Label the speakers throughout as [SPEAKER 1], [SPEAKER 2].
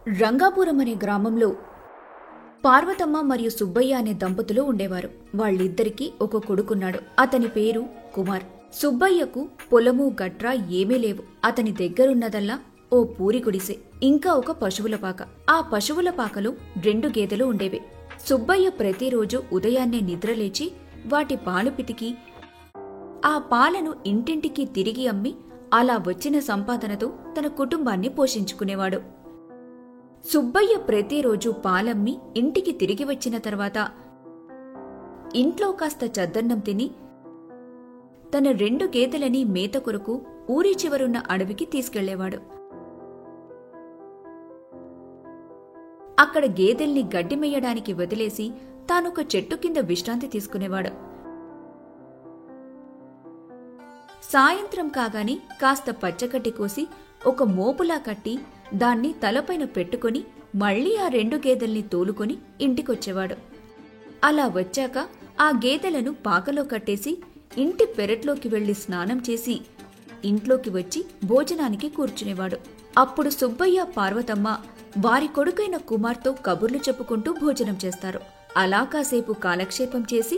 [SPEAKER 1] రంగాపురం అనే గ్రామంలో పార్వతమ్మ మరియు సుబ్బయ్య అనే దంపతులు ఉండేవారు. వాళ్ళిద్దరికీ ఒక కొడుకున్నాడు. అతని పేరు కుమార్. సుబ్బయ్యకు పొలము గట్రా ఏమీ లేవు. అతని దగ్గరున్నదల్లా ఓ పూరి గుడిసె, ఇంకా ఒక పశువుల పాక. ఆ పశువుల పాకలో 2 గేదెలు ఉండేవి. సుబ్బయ్య ప్రతిరోజు ఉదయాన్నే నిద్రలేచి వాటి పాలు పితికి ఆ పాలను ఇంటింటికి తిరిగి అమ్మి అలా వచ్చిన సంపాదనతో తన కుటుంబాన్ని పోషించుకునేవాడు. సుబ్బయ్య ప్రతిరోజు పాలమ్మి ఇంటికి తిరిగి వచ్చిన తర్వాత ఇంట్లో కాస్త చద్దన్నం తిని తన 2 గేదెలని మేత కొరకు ఊరి చివరున్న అడవికి తీసుకెళ్లేవాడు. అక్కడ గేదెల్ని గడ్డి మెయ్యడానికి వదిలేసి తానొక చెట్టు కింద విశ్రాంతి తీసుకునేవాడు. సాయంత్రం కాగాని కాస్త పచ్చగడ్డి కోసి ఒక మోపులా కట్టి దాన్ని తలపైన పెట్టుకుని మళ్లీ ఆ 2 గేదెల్ని తోలుకొని ఇంటికొచ్చేవాడు. అలా వచ్చాక ఆ గేదెలను పాకలో కట్టేసి ఇంటి పెరట్లోకి వెళ్లి స్నానం చేసి ఇంట్లోకి వచ్చి భోజనానికి కూర్చునేవాడు. అప్పుడు సుబ్బయ్య, పార్వతమ్మ వారి కొడుకైన కుమార్తో కబుర్లు చెప్పుకుంటూ భోజనం చేస్తారు. అలా కాసేపు కాలక్షేపం చేసి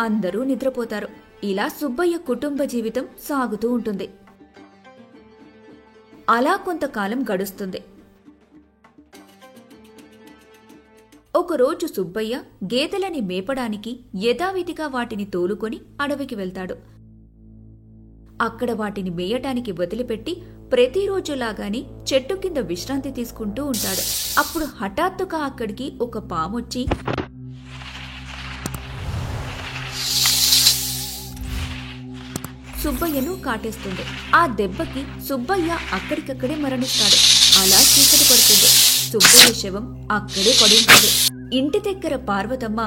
[SPEAKER 1] అందరూ నిద్రపోతారు. ఇలా సుబ్బయ్య కుటుంబ జీవితం సాగుతూ ఉంటుంది. అలా కొంతకాలం గడుస్తుంది. ఒకరోజు సుబ్బయ్య గేదెలని మేపడానికి యథావిధిగా వాటిని తోలుకొని అడవికి వెళ్తాడు. అక్కడ వాటిని మేయటానికి వదిలిపెట్టి ప్రతిరోజులాగానే చెట్టు కింద విశ్రాంతి తీసుకుంటూ ఉంటాడు. అప్పుడు హఠాత్తుగా అక్కడికి ఒక పామొచ్చి సుబ్బయ్యను కాటేస్తుంది. ఆ దెబ్బకి సుబ్బయ్య అక్కడికక్కడే మరణిస్తాడు. అలా చీకటి పడుతుంది. సుబ్బయ్య శవం అక్కడే పడి ఉంటుంది. ఇంటి దగ్గర పార్వతమ్మ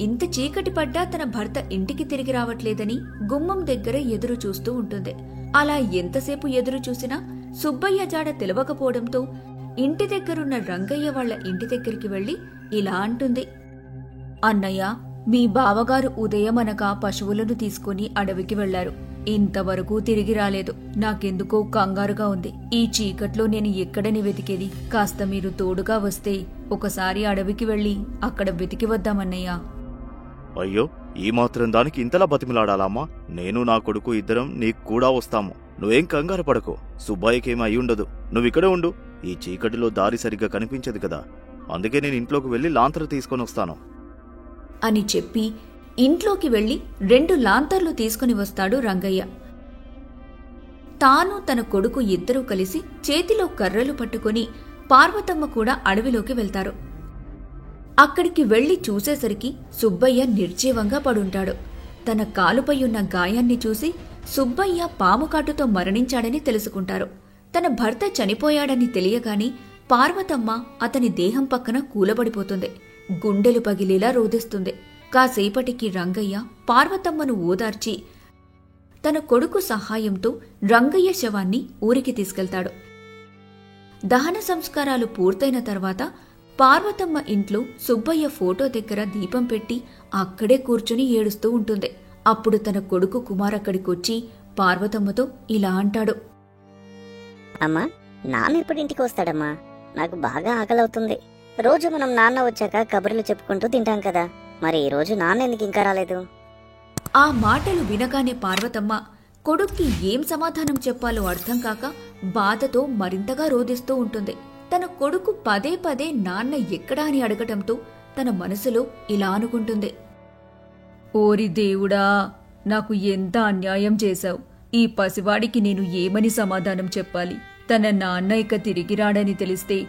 [SPEAKER 1] ఇంత చీకటి పడ్డా తన భర్త ఇంటికి తిరిగి రావట్లేదని గుమ్మం దగ్గర ఎదురు చూస్తూ ఉంటుంది. అలా ఎంతసేపు ఎదురు చూసినా సుబ్బయ్య జాడ తెలవకపోవడంతో ఇంటి దగ్గరున్న రంగయ్య వాళ్ల ఇంటి దగ్గరికి వెళ్లి ఇలా అంటుంది. అన్నయ్య, మీ బావగారు ఉదయమనగా పశువులను తీసుకుని అడవికి వెళ్లారు. ఇంతవరకు తిరిగి రాలేదు. నాకెందుకో కంగారుగా ఉంది. ఈ చీకట్లో నేను ఎక్కడని వెతికేది? కాస్త మీరు తోడుగా వస్తే ఒకసారి అడవికి వెళ్లి అక్కడ వెతికి వద్దామన్నయ్యా.
[SPEAKER 2] అయ్యో, ఈ మాత్రం దానికి ఇంతలా బతిమిలాడాలమ్మా? నేను నా కొడుకు ఇద్దరం నీకు కూడా వస్తాము. నువ్వేం కంగారు పడకు. సుబ్బయ్యకేమీ అయ్యుండదు. నువ్విక్కడే ఉండు. ఈ చీకటిలో దారి సరిగ్గా కనిపించదు కదా, అందుకే నేను ఇంట్లోకి వెళ్లి లాంతరు తీసుకొని వస్తాను
[SPEAKER 1] అని చెప్పి ఇంట్లోకి వెళ్లి 2 లాంతర్లు తీసుకుని వస్తాడు రంగయ్య. తాను తన కొడుకు ఇద్దరూ కలిసి చేతిలో కర్రలు పట్టుకుని పార్వతమ్మ కూడా అడవిలోకి వెళ్తారు. అక్కడికి వెళ్లి చూసేసరికి సుబ్బయ్య నిర్జీవంగా పడుంటాడు. తన కాలుపై ఉన్న గాయాన్ని చూసి సుబ్బయ్య పాముకాటుతో మరణించాడని తెలుసుకుంటారు. తన భర్త చనిపోయాడని తెలియగాని పార్వతమ్మ అతని దేహం పక్కన కూలబడిపోతుంది. గుండెలు పగిలేలా రోదిస్తుంది. కాసేపటికి రంగయ్య పార్వతమ్మను ఓదార్చి తన కొడుకు సహాయంతో రంగయ్య శవాన్ని ఊరికి తీసుకెళ్తాడు. దహన సంస్కారాలు పూర్తయిన తర్వాత పార్వతమ్మ ఇంట్లో సుబ్బయ్య ఫోటో దగ్గర దీపం పెట్టి అక్కడే కూర్చుని ఏడుస్తూ ఉంటుంది. అప్పుడు తన కొడుకు కుమార్ అక్కడికొచ్చి పార్వతమ్మతో ఇలా అంటాడు.
[SPEAKER 3] అమ్మా, నాన్న ఎప్పుడింటికి వస్తాడమ్మా? నాకు బాగా ఆకలవుతుంది. రోజు మనం నాన్న వచ్చాక కబుర్లు చెప్పుకుంటూ తింటాం కదా, మరి ఈ రోజు నాన్న ఎందుకు ఇంకా రాలేదు?
[SPEAKER 1] ఆ మాటలు వినగానే పార్వతమ్మ కొడుక్కి ఏం సమాధానం చెప్పాలో అర్థం కాక బాధతో మరింతగా రోదిస్తూ ఉంటుంది. తన కొడుకు పదే పదే నాన్న ఎక్కడా అని అడగటంతో తన మనసులో ఇలా అనుకుంటుంది. ఓరి దేవుడా, నాకు ఎంత అన్యాయం చేశావు. ఈ పసివాడికి నేను ఏమని సమాధానం చెప్పాలి? తన నాన్న ఇక తిరిగి రాడని తెలిస్తే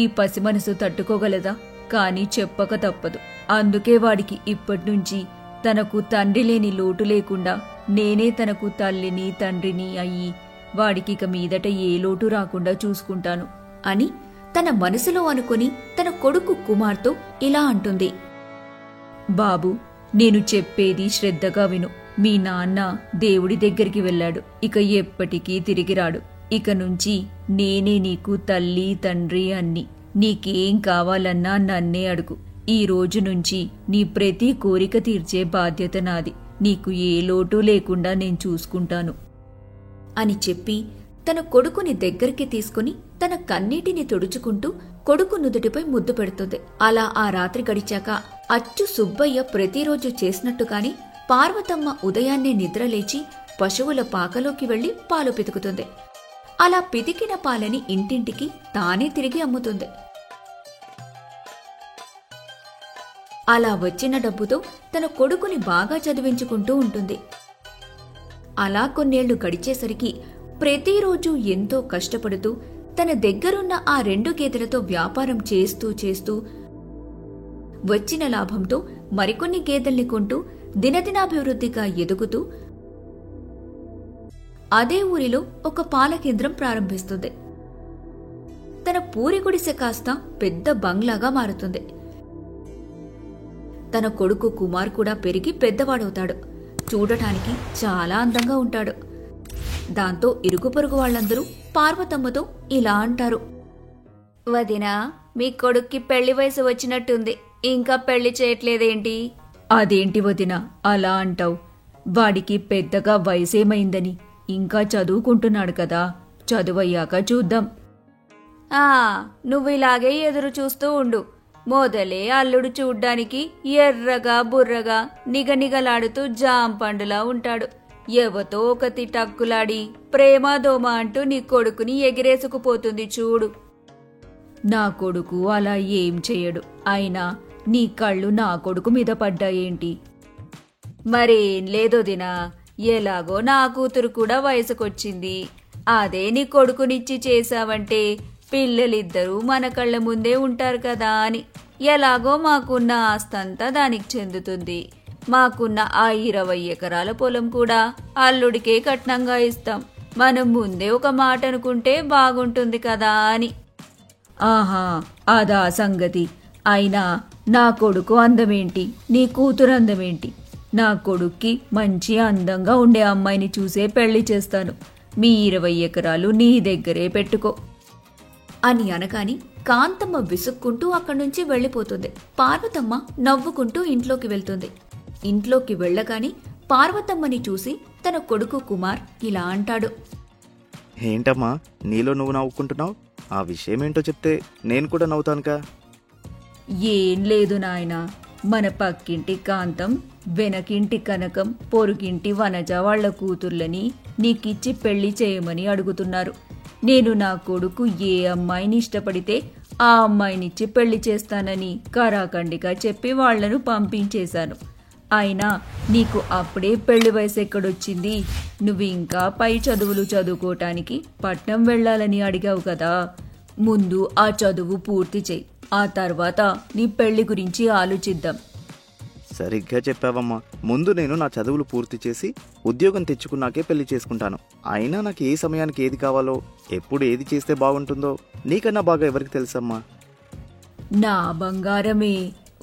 [SPEAKER 1] ఈ పసి మనసు తట్టుకోగలదా? కాని చెప్పక తప్పదు. అందుకే వాడికి ఇప్పటినుంచి తనకు తండ్రి లేని లోటు లేకుండా నేనే తనకు తల్లిని తండ్రిని అయ్యి వాడికి ఇక మీదట ఏ లోటు రాకుండా చూసుకుంటాను అని తన మనసులో అనుకుని తన కొడుకు కుమార్తో ఇలా అంటుంది. బాబు, నేను చెప్పేది శ్రద్ధగా విను. మీ నాన్న దేవుడి దగ్గరికి వెళ్ళాడు. ఇక ఎప్పటికీ తిరిగి రాడు. ఇక నుంచి నేనే నీకు తల్లి తండ్రి అన్ని. నీకేం కావాలన్నా నన్నే అడుగు. ఈ రోజు నుంచి నీ ప్రతి కోరిక తీర్చే బాధ్యత నాది. నీకు ఏ లోటు లేకుండా నేను చూసుకుంటాను అని చెప్పి తన కొడుకుని దగ్గరికి తీసుకుని తన కన్నీటిని తుడుచుకుంటూ కొడుకు నుదుటిపై ముద్దు పెడుతుంది. అలా ఆ రాత్రి గడిచాక అచ్చు సుబ్బయ్య ప్రతిరోజు చేసినట్టుగాని పార్వతమ్మ ఉదయాన్నే నిద్రలేచి పశువుల పాకలోకి వెళ్లి పాలు పితుకుతుంది. అలా పితికిన పాలని ఇంటింటికి తానే తిరిగి అమ్ముతుంది. అలా వచ్చిన డబ్బుతో తన కొడుకుని బాగా చదివించుకుంటూ ఉంటుంది. అలా కొన్నేళ్లు గడిచేసరికి ప్రతిరోజు ఎంతో కష్టపడుతూ తన దగ్గరున్న ఆ 2 గేదెలతో వ్యాపారం చేస్తూ వచ్చిన లాభంతో మరికొన్ని గేదెల్ని కొంటూ దినదినాభివృద్ధిగా ఎదుగుతూ అదే ఊరిలో ఒక పాల కేంద్రం ప్రారంభిస్తుంది. తన పూరి గుడిసె కాస్త పెద్ద బంగ్లాగా మారుతుంది. తన కొడుకు కుమార్ కూడా పెరిగి పెద్దవాడవుతాడు. చూడటానికి చాలా అందంగా ఉంటాడు. దాంతో ఇరుగు పొరుగు వాళ్లందరూ పార్వతమ్మతో ఇలా అంటారు, వదినా, మీ కొడుక్కి పెళ్లి వయసు వచ్చినట్టుంది, ఇంకా పెళ్లి చేయట్లేదేంటి? అదేంటి వదినా అలా అంటావు? వాడికి పెద్దగా వయసేమైందని, ఇంకా చదువుకుంటున్నాడు కదా, చదువయ్యాక చూద్దాం. నువ్వు ఇలాగే ఎదురు చూస్తూ ఉండు. మొదలే అల్లుడు చూడ్డానికి ఎర్రగా బుర్రగా నిగనిగలాడుతూ జాంపండులా ఉంటాడు. ఎవతో ఒకతి టక్కులాడి ప్రేమ దోమ అంటూ నీ కొడుకుని ఎగిరేసుకుపోతుంది చూడు. నా కొడుకు అలా ఏం చెయ్యడు. అయినా నీ కళ్ళు నా కొడుకు మీద పడ్డాయేంటి? మరేం లేదోదినా, ఎలాగో నా కూతురు కూడా వయసుకొచ్చింది. అదే నీ కొడుకునిచ్చి చేశావంటే పిల్లలిద్దరూ మన కళ్ళ ముందే ఉంటారు కదా అని. ఎలాగో మాకున్న ఆస్తంతా దానికి చెందుతుంది. మాకున్న ఆ 20 ఎకరాల పొలం కూడా అల్లుడికే కట్నంగా ఇస్తాం. మనం ముందే ఒక మాట అనుకుంటే బాగుంటుంది కదా అని. ఆహా, అదా సంగతి. అయినా నా కొడుకు అందమేంటి, నీ కూతురు అందమేంటి? నా కొడుక్కి మంచి అందంగా ఉండే అమ్మాయిని చూసే పెళ్లి చేస్తాను. మీ 20 ఎకరాలు నీ దగ్గరే పెట్టుకో అని అనగాని కాంతమ్మ విసుక్కుంటూ అక్కడ్నుంచి వెళ్లిపోతుంది. పార్వతమ్మ నవ్వుకుంటూ ఇంట్లోకి వెళ్తుంది. ఇంట్లోకి వెళ్లగాని పార్వతమ్మని చూసి తన కొడుకు కుమార్ ఇలా అంటాడు,
[SPEAKER 2] ఏంటమ్మా నీలో నువ్వు నవ్వుకుంటున్నావు? ఆ విషయమేంటో చెప్తే నేను కూడా నవ్వుతానుగా.
[SPEAKER 1] ఏం లేదు నాయనా, మన పక్కింటి కాంతం, వెనకింటి కనకం, పొరుగింటి వనజ వాళ్ల కూతుర్లని నీకిచ్చి పెళ్లి చేయమని అడుగుతున్నారు. నేను నా కొడుకు ఏ అమ్మాయిని ఇష్టపడితే ఆ అమ్మాయినిచ్చి పెళ్లి చేస్తానని కరాఖండిగా చెప్పి వాళ్లను పంపించేశాను. అయినా నీకు అప్పుడే పెళ్లి వయసు ఎక్కడొచ్చింది? నువ్వు ఇంకా పై చదువులు చదువుకోటానికి పట్నం వెళ్లాలని అడిగావు కదా. ముందు ఆ చదువు పూర్తి చెయ్యి. ఆ తర్వాత నీ పెళ్లి గురించి ఆలోచిద్దాం.
[SPEAKER 2] సరిగ్గా చెప్పావమ్మా. ముందు నేను నా చదువులు పూర్తి చేసి ఉద్యోగం తెచ్చుకున్నాకే పెళ్లి చేసుకుంటాను. అయినా నాకు ఏ సమయానికి ఏది కావాలో, ఎప్పుడు ఏది చేస్తే బాగుంటుందో నీకన్నా బాగా ఎవరికి తెలుసమ్మా?
[SPEAKER 1] నా బంగారమే,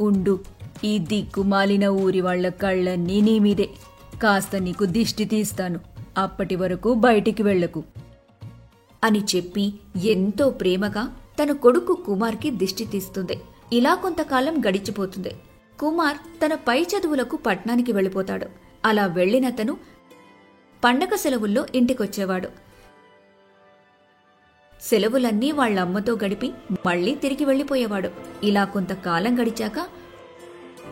[SPEAKER 1] ఉండు. ఈ దిక్కుమాలిన ఊరి వాళ్ల కళ్ళన్నీ నీ మీదే. కాస్త నీకు దిష్టి తీస్తాను. అప్పటి వరకు బయటికి వెళ్లకు అని చెప్పి ఎంతో ప్రేమగా తన కొడుకు కుమార్కి దిష్టి తీస్తుంది. ఇలా కొంతకాలం గడిచిపోతుంది. కుమార్ తన పై చదువులకు పట్నానికి వెళ్ళిపోతాడు. అలా వెళ్లినతను పండగ సెలవుల్లో ఇంటికొచ్చేవాడు. సెలవులన్నీ వాళ్లమ్మతో గడిపి మళ్లీ తిరిగి వెళ్లిపోయేవాడు. ఇలా కొంతకాలం గడిచాక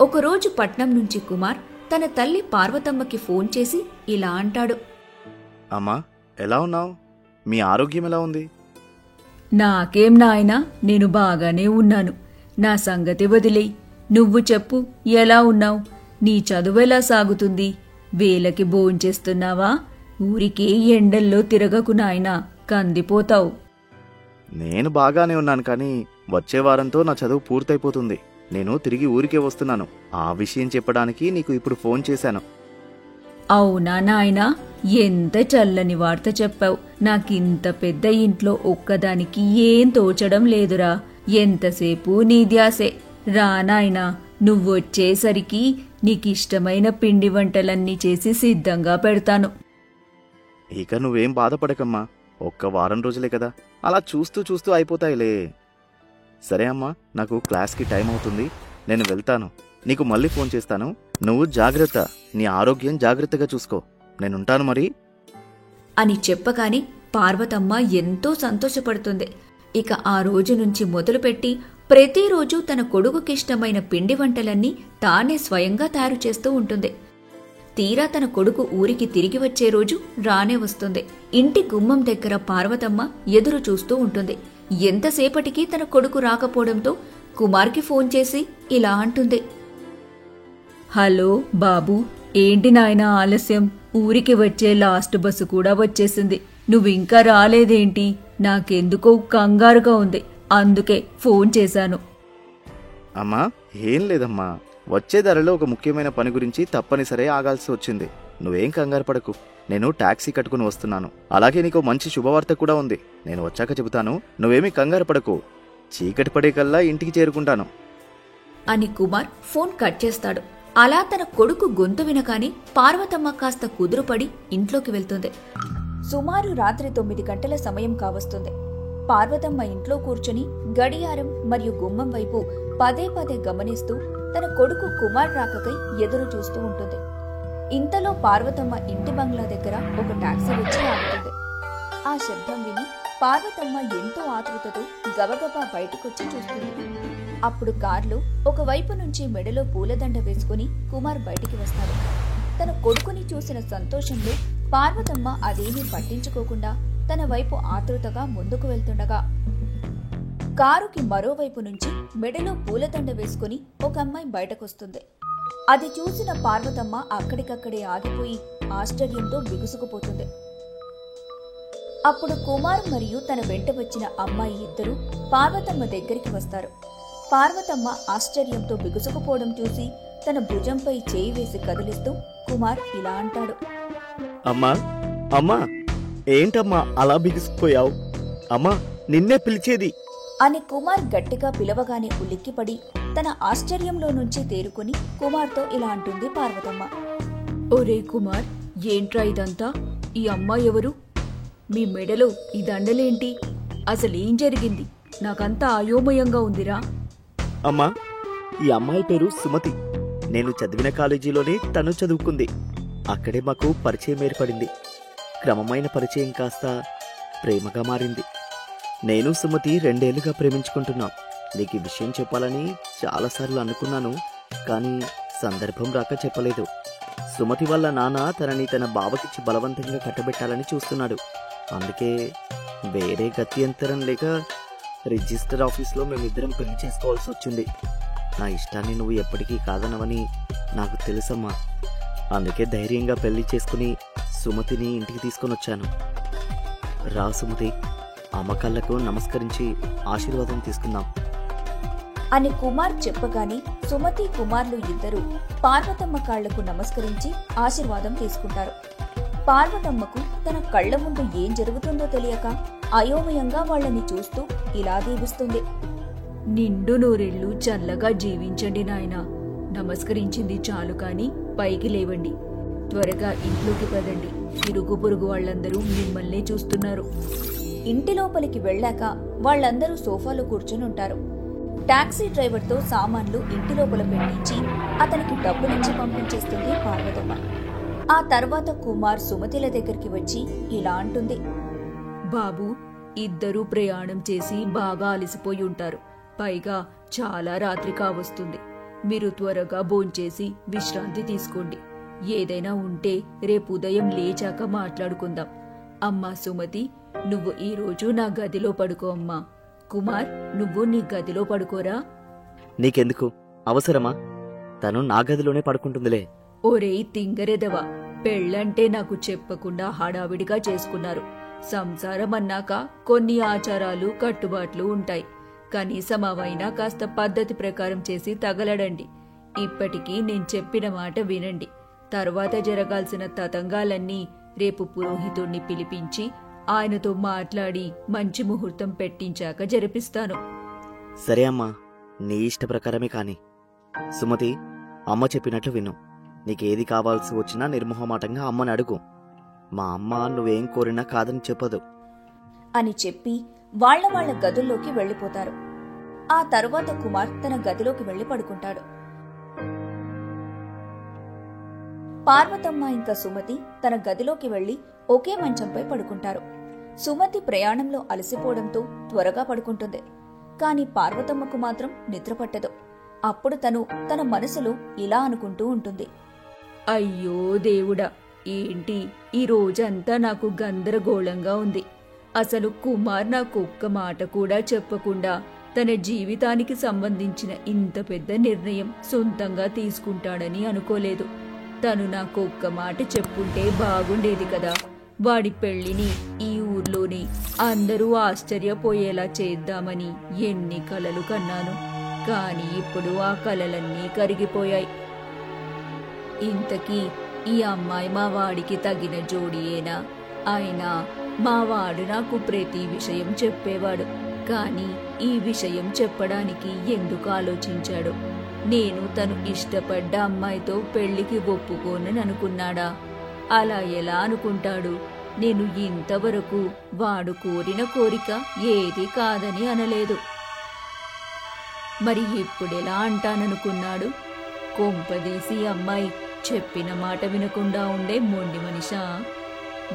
[SPEAKER 1] ఒకరోజు పట్నం నుంచి కుమార్ తన తల్లి పార్వతమ్మకి ఫోన్ చేసి ఇలా అంటాడు,
[SPEAKER 2] అమ్మా ఎలా ఉన్నావు? మీ ఆరోగ్యం ఎలా ఉంది?
[SPEAKER 1] నాకేం నాయనా, నేను బాగానే ఉన్నాను. నా సంగతి వదిలేయ్. నువ్వు చెప్పు, ఎలా ఉన్నావు? నీ చదువెలా సాగుతుంది? వేలకి భోంచేస్తున్నావా? ఊరికే ఎండల్లో తిరగకు నాయనా, కందిపోతావు.
[SPEAKER 2] నేను బాగానే ఉన్నాను, కానీ వచ్చే వారంతో నా చదువు పూర్తయిపోతుంది. నేను తిరిగి ఊరికే వస్తున్నాను. ఆ విషయం చెప్పడానికి నీకు ఇప్పుడు ఫోన్ చేశాను.
[SPEAKER 1] అవునా నాయనా, ఎంత చల్లని వార్త చెప్పావు. నాకింత పెద్ద ఇంట్లో ఒక్కదానికి ఏం తోచడం లేదురా. ఎంతసేపు నీ ధ్యాసే. రా నాయనా, నువ్వొచ్చేసరికి నీకిష్టమైన పిండి వంటలన్నీ చేసి సిద్ధంగా పెడతాను.
[SPEAKER 2] ఇక నువ్వేం బాధపడకమ్మా. ఒక్క వారం రోజులే కదా, అలా చూస్తూ చూస్తూ అయిపోతాయిలే. సరే అమ్మా, నాకు క్లాస్కి టైం అవుతుంది. నేను వెళ్తాను. నీకు మళ్ళీ ఫోన్ చేస్తాను. నువ్వు జాగ్రత్త. నీ ఆరోగ్యం జాగ్రత్తగా చూసుకో. నేనుంటాను మరి
[SPEAKER 1] అని చెప్పగానే పార్వతమ్మ ఎంతో సంతోషపడుతుంది. ఇక ఆ రోజు నుంచి మొదలుపెట్టి ప్రతిరోజు తన కొడుకుకిష్టమైన పిండి వంటలన్నీ తానే స్వయంగా తయారు చేస్తూ ఉంటుంది. తీరా తన కొడుకు ఊరికి తిరిగి వచ్చే రోజు రానే వస్తుంది. ఇంటి గుమ్మం దగ్గర పార్వతమ్మ ఎదురు చూస్తూ ఉంటుంది. ఎంతసేపటికి తన కొడుకు రాకపోవడంతో కుమార్కి ఫోన్ చేసి ఇలా అంటుంది. హలో బాబూ, ఏంటి నాయనా ఆలస్యం? ఊరికి వచ్చే లాస్ట్ బస్సు కూడా వచ్చేసింది. నువ్వింకా రాలేదేంటి? నాకెందుకో కంగారుగా ఉంది, అందుకే ఫోన్ చేశాను.
[SPEAKER 2] అమ్మా, ఏం లేదమ్మా, వచ్చే ధరలో ఒక ముఖ్యమైన పని గురించి తప్పనిసరి ఆగాల్సి వచ్చింది. నువ్వేం కంగారు పడకు, నేను టాక్సీ కట్టుకుని వస్తున్నాను. అలాగే నీకు మంచి శుభవార్త కూడా ఉంది. నేను వచ్చాక చెబుతాను, నువ్వేమీ కంగారు పడకు. చీకటి పడే కల్లా ఇంటికి చేరుకుంటాను
[SPEAKER 1] అని కుమార్ ఫోన్ కట్ చేస్తాడు. అలా తన కొడుకు గొంతు వినగానే పార్వతమ్మ కాస్త కుదురుపడి ఇంట్లోకి వెళ్తుంది. సుమారు రాత్రి 9 గంటల సమయం కావస్తుంది. పార్వతమ్మ ఇంట్లో కూర్చుని గడియారం మరియు గుమ్మం వైపు పదే పదే గమనిస్తూ తన కొడుకు కుమార్ రాకకై ఎదురు చూస్తూ ఉంటుంది. ఇంతలో పార్వతమ్మ ఇంటి బంగ్లా దగ్గర ఒక టాక్సీ వచ్చి ఆగుతుంది. ఆ శబ్దం విని పార్వతమ్మ ఎంతో ఆతృతతో గబగబా బయటకొచ్చి చూస్తుంది. అప్పుడు కార్లో ఒకవైపు నుంచి మెడలో పూలదండ వేసుకుని కుమార్ బయటికి వస్తాడు. తన కొడుకుని చూసిన సంతోషంలో పార్వతమ్మ అదేమీ పట్టించుకోకుండా తన వైపు ఆతృతగా ముందుకు వెళ్తుండగా కారుకి మరోవైపు నుంచి మెడలో పూలదండ వేసుకుని ఒక అమ్మాయి బయటకొస్తుంది. అది చూసిన పార్వతమ్మ అక్కడికక్కడే ఆగిపోయి ఆశ్చర్యంతో బిగుసుకుపోతుంది. అప్పుడు కుమార్ మరియు తన వెంట వచ్చిన అమ్మాయి ఇద్దరూ పార్వతమ్మ దగ్గరికి వస్తారు. పార్వతమ్మ ఆశ్చర్యంతో బిగుసుకుపోవడం చూసి తన భుజంపై చేయి వేసి కదిలిస్తూ కుమార్ ఇలా అంటాడు.
[SPEAKER 2] అమ్మా, అమ్మా, ఏంటమ్మా అలా బిగుసుకుపోయావు? అమ్మా, నిన్నే పిలిచేది
[SPEAKER 1] అని కుమార్ గట్టిగా పిలవగానే ఉలిక్కిపడి తన ఆశ్చర్యంలో నుంచి తేరుకుని కుమార్తో ఇలా అంటుంది పార్వతమ్మ. ఒరే కుమార్, ఏంట్రా ఇదంతా? ఈ అమ్మాయి ఎవరు? మీ మెడలో ఈ దండలేంటి? అసలేం జరిగింది? నాకంతా అయోమయంగా ఉందిరా.
[SPEAKER 2] అమ్మా, ఈ అమ్మాయి పేరు సుమతి. నేను చదివిన కాలేజీలోనే తను చదువుకుంది. అక్కడే మాకు పరిచయం ఏర్పడింది. క్రమమైన పరిచయం కాస్త ప్రేమగా మారింది. నేను సుమతి 2 ఏళ్లుగా ప్రేమించుకుంటున్నాం. నీకు ఈ విషయం చెప్పాలని చాలాసార్లు అనుకున్నాను, కానీ సందర్భం రాక చెప్పలేదు. సుమతి వల్ల నాన్న తనని తన బావకిచ్చి బలవంతంగా కట్టబెట్టాలని చూస్తున్నాడు. అందుకే వేరే గత్యంతరం లేక రిజిస్టర్ ఆఫీస్లో మేమిద్దరం పెళ్లి చేసుకోవాల్సి వచ్చింది. నా ఇష్టాన్ని నువ్వు ఎప్పటికీ కాదనవని నాకు తెలుసమ్మా. అందుకే ధైర్యంగా పెళ్లి చేసుకుని సుమతిని ఇంటికి తీసుకొని వచ్చాను. రా సుమతి, అమ్మ కళ్ళకు నమస్కరించి ఆశీర్వాదం తీసుకుందాం
[SPEAKER 1] అని కుమార్ చెప్పగానే సుమతి కుమార్లు ఇద్దరూ పార్వతమ్మ కాళ్లకు నమస్కరించి ఆశీర్వాదం తీసుకుంటారు. పార్వతమ్మకు తన కళ్ల ముందు ఏం జరుగుతుందో తెలియక అయోమయంగా వాళ్ళని చూస్తూ ఇలా దీవిస్తుంది. నిండు నూరెళ్ళు చల్లగా జీవించండి నాయనా. నమస్కరించింది చాలు కాని పైకి లేవండి. త్వరగా ఇంట్లోకి పదండి. ఇరుగు పొరుగు వాళ్ళందరూ మిమ్మల్నే చూస్తున్నారు. ఇంటి లోపలికి వెళ్ళాక వాళ్ళందరూ సోఫాలో కూర్చునుంటారు. టాక్సీ డ్రైవర్తో సామాన్లు ఇంటి లోపల పెట్టించి అతనికి డబ్బులిచ్చి పంపించేస్తుంది పార్వతమ్మ. ఆ తర్వాత కుమార్ సుమతిల దగ్గరికి వచ్చి ఇలా అంటుంది. బాబూ, ఇద్దరూ ప్రయాణం చేసి బాగా అలసిపోయి ఉంటారు. పైగా చాలా రాత్రి కావస్తుంది. మీరు త్వరగా భోంచేసి విశ్రాంతి తీసుకోండి. ఏదైనా ఉంటే రేపు ఉదయం లేచాక మాట్లాడుకుందాం. అమ్మా సుమతి, నువ్వు ఈరోజు నా గదిలో పడుకో అమ్మా. కుమార్, నువ్వు నీ గదిలో పడుకోరా.
[SPEAKER 2] నీకెందుకు? అవసరమా? తను నా గదిలోనే పడుకుంటుందిలే.
[SPEAKER 1] ఒరేయ్ తింగరెదవా, పెళ్ళంటే నాకు చెప్పకుండా హడావిడిగా చేసుకున్నారు. సంసారం అన్నాక కొన్ని ఆచారాలు కట్టుబాట్లు ఉంటాయి. కనీసం అవైనా కాస్త పద్ధతి ప్రకారం చేసి తగలడండి. ఇప్పటికీ నేను చెప్పిన మాట వినండి. తర్వాత జరగాల్సిన తతంగాలన్నీ రేపు పురోహితుణ్ణి పిలిపించి ఆయనతో మాట్లాడి మంచి ముహూర్తం పెట్టించాక జరిపిస్తాను.
[SPEAKER 2] సరే అమ్మా, నీ ఇష్ట ప్రకారమే కాని. సుమతి, అమ్మ చెప్పినట్లు విను. నీకేది కావాల్సి వచ్చినా నిర్మోహమాటంగా అమ్మని అడుగు. మా అమ్మ నువ్వేం కోరినా కాదని చెప్పదు
[SPEAKER 1] అని చెప్పి వాళ్ళ గదుల్లోకి వెళ్లిపోతారు. ఆ తరువాత కుమార్ తన గదిలోకి వెళ్లి పడుకుంటాడు. పార్వతమ్మ ఇంకా సుమతి తన గదిలోకి వెళ్లి ఒకే మంచంపై పడుకుంటారు. సుమతి ప్రయాణంలో అలసిపోవడంతో త్వరగా పడుకుంటుంది. కాని పార్వతమ్మకు మాత్రం నిద్ర పట్టదు. అప్పుడు తను తన మనసులో ఇలా అనుకుంటూ ఉంటుంది.
[SPEAKER 4] అయ్యో దేవుడా, ఏంటి ఈ రోజంతా నాకు గందరగోళంగా ఉంది. అసలు కుమార్ నాకు ఒక్క మాట కూడా చెప్పకుండా తన జీవితానికి సంబంధించిన ఇంత పెద్ద నిర్ణయం సొంతంగా తీసుకుంటాడని అనుకోలేదు. తను నాకు ఒక్క మాట చెప్పుంటే బాగుండేది కదా. వాడి పెళ్లిని ఈ ఊర్లోని అందరూ ఆశ్చర్యపోయేలా చేద్దామని ఎన్ని కలలు కన్నాను. కాని ఇప్పుడు ఆ కలలన్నీ కరిగిపోయాయి. ఇంతకీ ఈ అమ్మాయి మా వాడికి తగిన జోడియేనా? అయినా మా వాడు నాకు ప్రతి విషయం చెప్పేవాడు. కాని ఈ విషయం చెప్పడానికి ఎందుకు ఆలోచించాడు? నేను తను ఇష్టపడ్డ అమ్మాయితో పెళ్లికి ఒప్పుకోననుకున్నాడా? అలా ఎలా అనుకుంటాడు? నేను ఇంతవరకు వాడు కోరిన కోరిక ఏది కాదని అనలేదు. మరి ఇప్పుడెలా అంటాననుకున్నాడు? కొంపదీసి అమ్మాయి చెప్పిన మాట వినకుండా ఉండే మొండి మనిషా?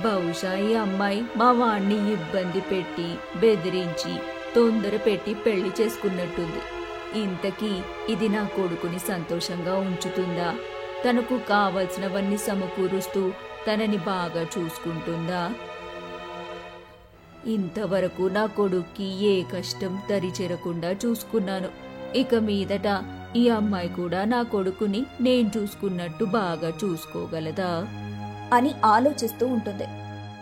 [SPEAKER 4] బహుశా ఈ అమ్మాయి మా వాణ్ణి ఇబ్బంది పెట్టి బెదిరించి తొందర పెట్టి పెళ్లి చేసుకున్నట్టుంది. ఇంతకీ ఇది నా కొడుకుని సంతోషంగా ఉంచుతుందా? తనకు కావలసినవన్నీ సమకూరుస్తూ తనని బాగా చూసుకుంటుందా? ఇంతవరకు నా కొడుక్కి ఏ కష్టం తరిచెరకుండా చూసుకున్నాను. ఇక మీదట ఈ అమ్మాయి కూడా నా కొడుకుని నేను చూసుకున్నట్టు బాగా చూసుకోగలదా
[SPEAKER 1] అని ఆలోచిస్తూ ఉంటుంది.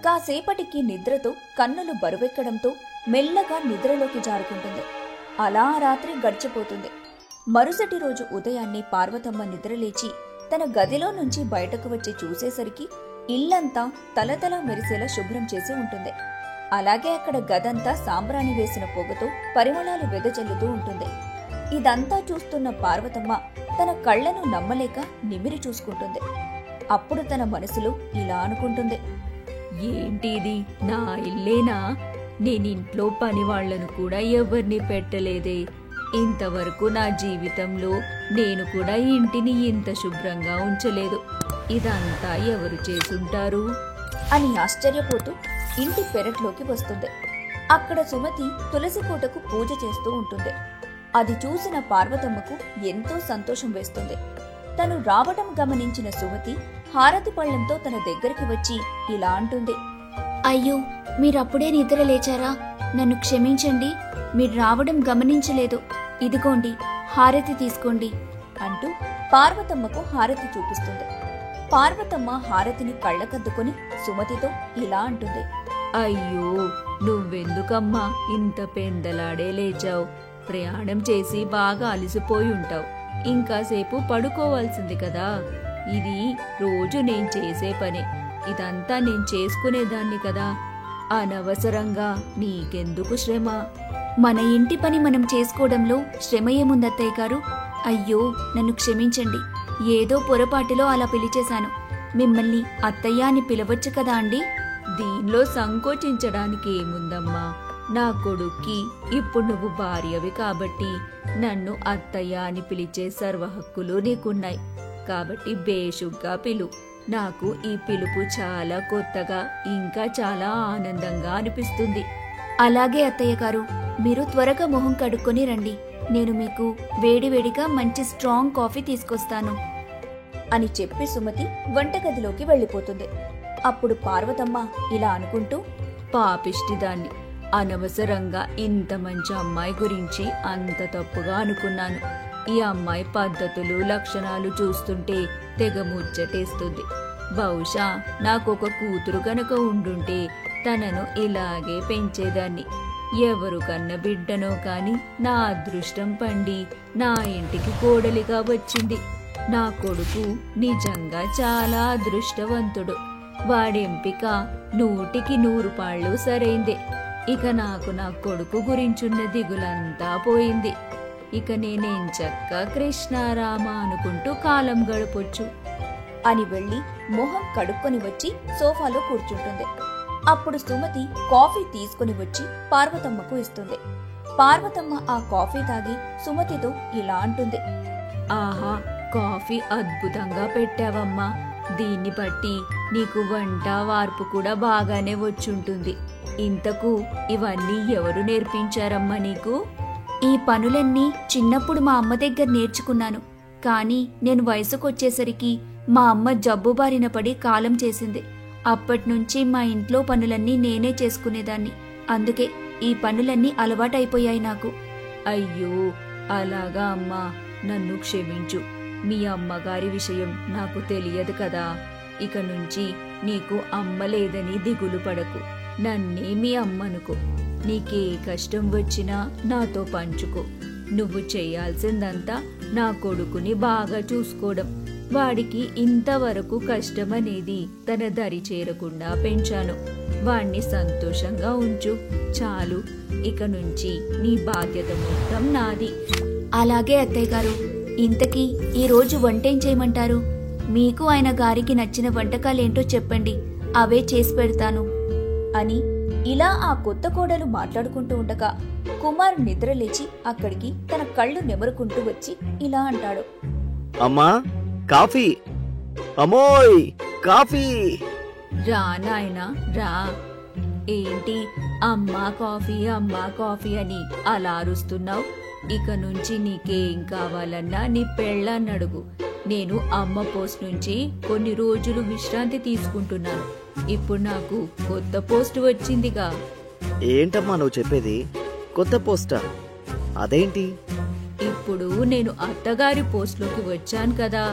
[SPEAKER 1] కాసేపటికి నిద్రతో కన్నులు బరువెక్కడంతో మెల్లగా నిద్రలోకి జారుకుంటుంది. అలా రాత్రి గడిచిపోతుంది. మరుసటి రోజు ఉదయాన్నే పార్వతమ్మ నిద్రలేచి తన గదిలో నుంచి బయటకు వచ్చి చూసేసరికి ఇల్లంతా తలతల మెరిసేలా శుభ్రం చేసి ఉంటుంది. అలాగే అక్కడ గదంతా సాంబ్రాణి వేసిన పొగతో పరిమళాలు వెదజల్లుతూ ఉంటుంది. ఇదంతా చూస్తున్న పార్వతమ్మ తన కళ్లను నమ్మలేక నిమిరి చూసుకుంటుంది. అప్పుడు తన మనసులో ఇలా అనుకుంటుంది.
[SPEAKER 4] ఏంటిది? నా ఇల్లేనా? నేనింట్లో పని వాళ్లను కూడా ఎవరిని పెట్టలేదే. ఇంతవరకు నా జీవితంలో నేను కూడా ఇంటిని ఇంత శుభ్రంగా ఉంచలేదు. ఇదంతా ఎవరు చేసుంటారు
[SPEAKER 1] అని ఆశ్చర్యపోతూ ఇంటి పెరట్లోకి వస్తుంది. అక్కడ సుమతి తులసి కోటకు పూజ చేస్తూ ఉంటుంది. అది చూసిన పార్వతమ్మకు ఎంతో సంతోషం వేస్తుంది. తను రావటం గమనించిన సుమతి హారతి పళ్లంతో తన దగ్గరికి వచ్చి ఇలా అంటుంది.
[SPEAKER 5] అయ్యో, మీరప్పుడే నిద్ర లేచారా? నన్ను క్షమించండి, మీరు రావడం గమనించలేదు. ఇదిగోండి, హారతి తీసుకోండి
[SPEAKER 1] అంటూ పార్వతమ్మకు హారతి చూపిస్తుంది. పార్వతమ్మ హారతిని కళ్ళకద్దుకుని సుమతితో ఇలా అంటుంది.
[SPEAKER 4] అయ్యో, నువ్వెందుకమ్మా ఇంత పెందలాడే లేచావు? ప్రయాణం చేసి బాగా అలసిపోయి ఉంటావు. ఇంకాసేపు పడుకోవాల్సింది కదా. ఇది రోజు నేను చేసే పనే. ఇదంతా నేను చేసుకునేదాన్ని కదా. అనవసరంగా నీకెందుకు శ్రమ?
[SPEAKER 5] మన ఇంటి పని మనం చేసుకోవడంలో శ్రమ ఏముందత్తయ్య గారు? అయ్యో, నన్ను క్షమించండి. ఏదో పొరపాటులో అలా పిలిచేశాను. మిమ్మల్ని అత్తయ్య అని పిలవచ్చు కదా అండి?
[SPEAKER 4] దీనిలో సంకోచించడానికి ఏముందమ్మా? నా కొడుక్కి ఇప్పుడు నువ్వు భార్యవి కాబట్టి నన్ను అత్తయ్య అని పిలిచే సర్వ హక్కులు నీకున్నాయి. కాబట్టి బేషుగ్గా పిలు. నాకు ఈ పిలుపు చాలా కొత్తగా ఇంకా చాలా ఆనందంగా అనిపిస్తుంది.
[SPEAKER 5] అలాగే అత్తయ్య గారు, మీరు త్వరగా మొహం కడుక్కొని రండి. నేను మీకు వేడివేడిగా మంచి స్ట్రాంగ్ కాఫీ తీసుకొస్తాను
[SPEAKER 1] అని చెప్పి సుమతి వంటగదిలోకి వెళ్ళిపోతుంది. అప్పుడు పార్వతమ్మ ఇలా అనుకుంటూ,
[SPEAKER 4] పాపిష్టిదాన్ని, అనవసరంగా ఇంత మంచి అమ్మాయి గురించి అంత తప్పుగా అనుకున్నాను. ఈ అమ్మాయి పద్ధతులు లక్షణాలు చూస్తుంటే తెగ ముచ్చటేస్తుంది. బహుశా నాకొక కూతురు గనక ఉండుంటే తనను ఇలాగే పెంచేదాన్ని. ఎవరు కన్న బిడ్డనో కాని నా అదృష్టం పండి నా ఇంటికి కోడలిగా వచ్చింది. నా కొడుకు నిజంగా చాలా అదృష్టవంతుడు. వాడెంపిక 100కి 100 పాళ్ళు సరైందే. ఇక నాకు నా కొడుకు గురించున్న దిగులంతా పోయింది. ఇక నేనెంచక్క కృష్ణారామ అనుకుంటూ కాలం గడపొచ్చు
[SPEAKER 1] అని వెళ్లి మొహం కడుక్కొని వచ్చి సోఫాలో కూర్చుంటుంది. అప్పుడు సుమతి కాఫీ తీసుకుని వచ్చి పార్వతమ్మకు ఇస్తుంది. పార్వతమ్మ ఆ కాఫీ తాగి సుమతితో ఇలా అంటుంది.
[SPEAKER 4] ఆహా, కాఫీ అద్భుతంగా పెట్టావమ్మా. దీన్ని బట్టి నీకు వంట వార్పు కూడా బాగానే వచ్చుంటుంది. ఇంతకు ఇవన్నీ ఎవరు నేర్పించారమ్మా నీకు?
[SPEAKER 5] ఈ పనులన్నీ చిన్నప్పుడు మా అమ్మ దగ్గర నేర్చుకున్నాను. కానీ నేను వయసుకొచ్చేసరికి మా అమ్మ జబ్బు బారిన పడి కాలం చేసింది. అప్పట్నుంచి మా ఇంట్లో పనులన్నీ నేనే చేసుకునేదాన్ని. అందుకే ఈ పనులన్నీ అలవాటైపోయాయి నాకు.
[SPEAKER 4] అయ్యో, అలాగా అమ్మా, నన్ను క్షమించు. మీ అమ్మగారి విషయం నాకు తెలియదు కదా. ఇక నుంచి నీకు అమ్మ లేదని దిగులు పడకు. నన్నే మీ అమ్మనుకో. నీకే కష్టం వచ్చినా నాతో పంచుకో. నువ్వు చేయాల్సిందంతా నా కొడుకుని బాగా చూసుకోవడం. వాడికి ఇంతవరకు కష్టమనేది తన దరి చేరకుండా పెంచాను. వాణ్ణి సంతోషంగా ఉంచు చాలు. ఇక నుంచి నీ బాధ్యత మొత్తం నాది.
[SPEAKER 5] అలాగే అత్తయ్య గారు. ఇంతకీ ఈరోజు వంటేం చేయమంటారు? మీకు ఆయన గారికి నచ్చిన వంటకాలేంటో చెప్పండి, అవే చేసి పెడతాను
[SPEAKER 1] అని ఇలా ఆ కొత్త కోడలు మాట్లాడుకుంటూ ఉండగా కుమార్ నిద్రలేచి అక్కడికి తన కళ్ళు నెమరుకుంటూ వచ్చి ఇలా అంటాడు.
[SPEAKER 2] అమ్మా, కాఫీ! అమ్మోయ్, కాఫీ!
[SPEAKER 4] రా నాయనా రా. ఏంటి అమ్మా కాఫీ అని అలా అరుస్తున్నావు? ఇక నుంచి నీకేం కావాలన్నా నీ పెళ్ళాన్ని అడుగు. నేను అమ్మ పోస్ట్ నుంచి కొన్ని రోజులు విశ్రాంతి తీసుకుంటున్నాను. ఇప్పుడు నాకు కొత్త పోస్ట్ వచ్చిందిగా.
[SPEAKER 2] ఏంటమ్మా నువ్వు చెప్పేది? కొత్త పోస్టా? అదేంటి?
[SPEAKER 4] ఇప్పుడు నేను అత్తగారి పోస్ట్లోకి వచ్చాను కదా,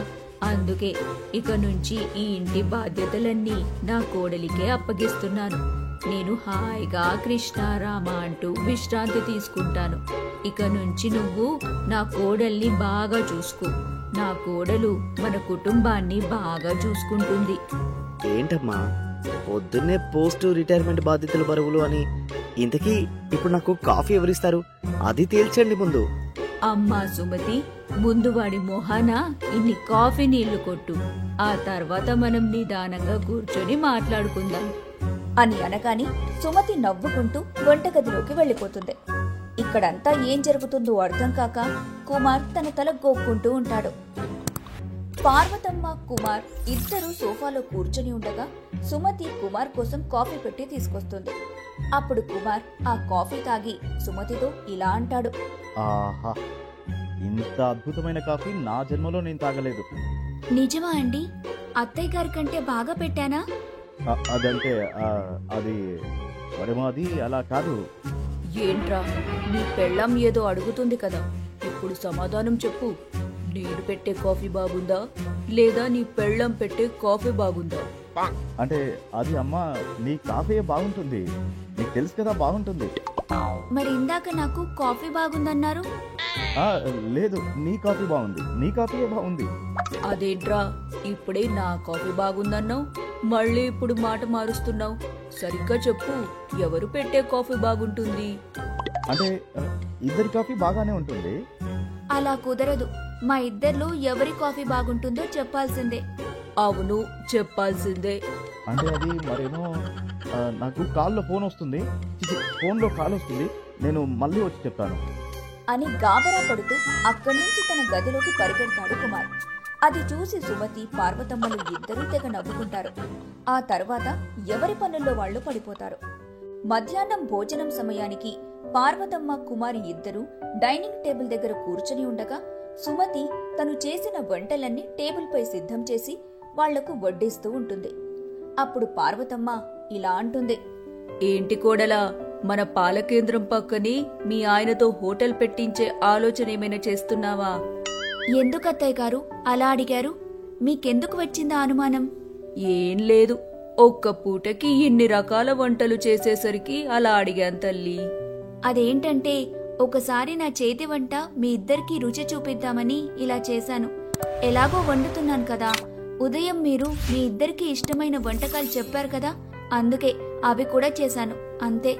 [SPEAKER 4] అందుకే ఇక నుంచి ఈ ఇంటి బాధ్యతలన్నీ నా కోడలికే అప్పగిస్తున్నాను. నేను హాయిగా కృష్ణారామ అంటూ విశ్రాంతి తీసుకుంటాను. ఇక నుంచి నువ్వు నా కోడల్ని బాగా చూసుకో. నా కోడలు మన కుటుంబాన్ని బాగా చూసుకుంటుంది.
[SPEAKER 2] ఏంటమ్మా పొద్దున్నే పోస్ట్ రిటైర్మెంట్ బాధ్యతల బరువులు అని? ఇంతకీ ఇప్పుడు నాకు కాఫీ ఎవరిస్తారు? అది తేల్చండి ముందు.
[SPEAKER 4] అమ్మా సుమతి, ముందు వాడి మొహాన ఇన్ని కాఫీ నీళ్లు కొట్టు. ఆ తర్వాత మనం నిదానంగా కూర్చొని మాట్లాడుకుందాం
[SPEAKER 1] అని అనగాని సుమతి నవ్వుకుంటూ వంటగదిలోకి వెళ్ళిపోతుంది. ఇక్కడంతా ఏం జరుగుతుందో అర్థం కాక కుమార్ తన తల గోక్కుంటూ ఉంటాడు. పార్వతమ్మ కుమార్ ఇద్దరూ సోఫాలో కూర్చొని ఉండగా సుమతి కుమార్ కోసం కాఫీ పెట్టి తీసుకొస్తుంది. అప్పుడు కుమార్ ఆ కాఫీ తాగి సుమతితో ఇలా అంటాడు.
[SPEAKER 6] ఆహా, ఇంత అద్భుతమైన కాఫీ నా జన్మలో నేను తాగలేదు.
[SPEAKER 5] నిజమా అండి? అత్తయ్య గారి కంటే బాగా పెట్టానా?
[SPEAKER 6] అదంటే అది మరేమాది అలా కాదు.
[SPEAKER 4] ఏంట్రా, నీ పెళ్ళం ఏదో అడుగుతుంది కదా, ఇప్పుడు సమాధానం చెప్పు. నేను పెట్టే కాఫీ బాగుందా లేదా నీ పెళ్ళం పెట్టే కాఫీ బాగుందా?
[SPEAKER 6] అంటే అది అమ్మా, నీ కాఫీ బాగుంటుంది, నీకు తెలుసు కదా బాగుంటుంది.
[SPEAKER 5] మరి ఇందాక నాకు కాఫీ బాగుందన్నారు.
[SPEAKER 6] లేదు, నీ కాఫీ బాగుంది, నీ కాఫీయే బాగుంది.
[SPEAKER 4] అదేంట్రా, ఇప్పుడే నా కాఫీ బాగుందన్నావు, మళ్ళీ ఇప్పుడు మాట మారుస్తున్నావు. సరిగ్గా చెప్పు, ఎవరు పెట్టే కాఫీ బాగుంటుంది?
[SPEAKER 6] అంటే ఇద్దరి కాఫీ బాగానే ఉంటుంది.
[SPEAKER 5] అలా కుదరదు. మా ఇద్దర్లో ఎవరి కాఫీ బాగుంటుందో చెప్పాల్సిందే.
[SPEAKER 4] అవును, చెప్పాల్సిందే.
[SPEAKER 6] అంటే అది మరేమో నాకు కాల్లో ఫోన్ వస్తుంది, ఫోన్లో కాల్ వస్తుంది, నేను మళ్ళీ వచ్చి చెప్తాను
[SPEAKER 1] అని గాబరా పడుతూ అక్కడి నుంచి తన గదిలోకి పరిగెడతాడు కుమార్. అది చూసి సుమతి, పార్వతమ్మలు ఇద్దరూ తెగ నవ్వుకుంటారు. ఆ తర్వాత ఎవరి పనుల్లో వాళ్లు పడిపోతారు. మధ్యాహ్నం భోజనం సమయానికి పార్వతమ్మ, కుమారి ఇద్దరూ డైనింగ్ టేబుల్ దగ్గర కూర్చొని ఉండగా సుమతి తను చేసిన వంటలన్నీ టేబుల్పై సిద్ధం చేసి వాళ్లకు వడ్డిస్తూ ఉంటుంది. అప్పుడు పార్వతమ్మ ఇలా అంటుంది.
[SPEAKER 4] ఏంటి కోడలా, మన పాలకేంద్రం పక్కనే మీ ఆయనతో హోటల్ పెట్టించే ఆలోచన ఏమైనా చేస్తున్నావా?
[SPEAKER 5] ఎందుకు అత్తయ్య గారు అలా అడిగారు? మీకెందుకు వచ్చిందా అనుమానం?
[SPEAKER 4] ఏం లేదు, ఒక్క పూటకి ఇన్ని రకాల వంటలు చేసేసరికి అలా అడిగాను తల్లి.
[SPEAKER 5] అదేంటంటే ఒకసారి నా చేతి వంట మీ ఇద్దరికీ రుచి చూపిద్దామని ఇలా చేశాను. ఎలాగో వండుతున్నాను కదా, ఉదయం మీరు మీ ఇద్దరికీ ఇష్టమైన వంటకాలు చెప్పారు కదా, అందుకే అవి కూడా చేశాను, అంతే.